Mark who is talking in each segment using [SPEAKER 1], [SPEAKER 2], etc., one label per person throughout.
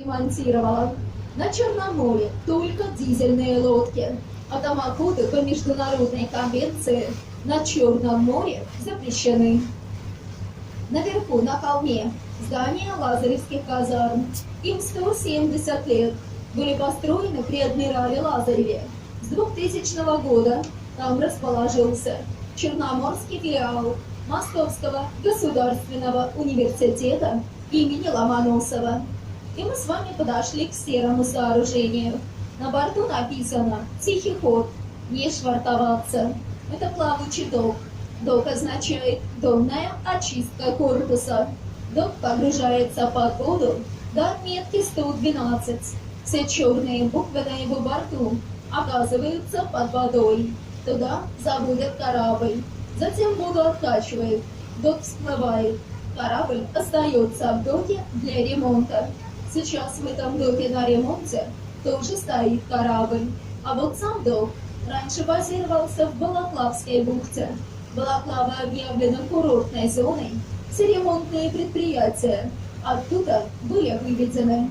[SPEAKER 1] ремонтировала. На Черном море только дизельные лодки, а томоходы по международной конвенции на Черном море запрещены. Наверху, на холме, здание Лазаревских казарм. Им 170 лет. Были построены при адмирале Лазареве. С 2000 года там расположился Черноморский филиал Московского государственного университета имени Ломоносова. И мы с вами подошли к серому сооружению. На борту написано «Тихий ход, не швартоваться». Это плавучий док. Док означает «донная очистка корпуса». Док погружается под воду до отметки 112. Все черные буквы на его борту оказываются под водой. Туда заводят корабль. Затем воду откачивают. Док всплывает. Корабль остается в доке для ремонта. Сейчас в этом доке на ремонте тоже стоит корабль. А вот сам док раньше базировался в Балаклавской бухте. Балаклава объявлена курортной зоной. Все ремонтные предприятия оттуда были выведены.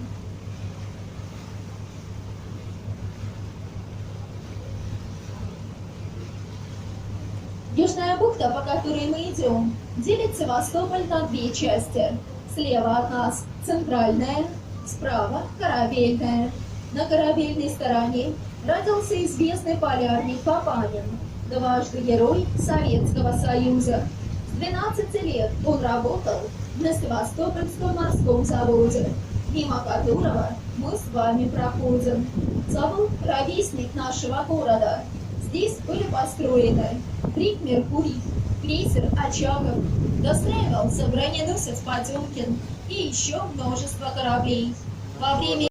[SPEAKER 1] Южная бухта, по которой мы идем, делит Севастополь на две части. Слева от нас центральная, справа корабельная. На корабельной стороне родился известный полярник Папанин, дважды Герой Советского Союза. С 12 лет он работал на Севастопольском морском заводе, мимо которого мы с вами проходим. Завод — ровесник нашего города. Здесь были построены Крик Меркурий, крейсер Очагов, достраивался броненосец Потемкин и еще множество кораблей. Во время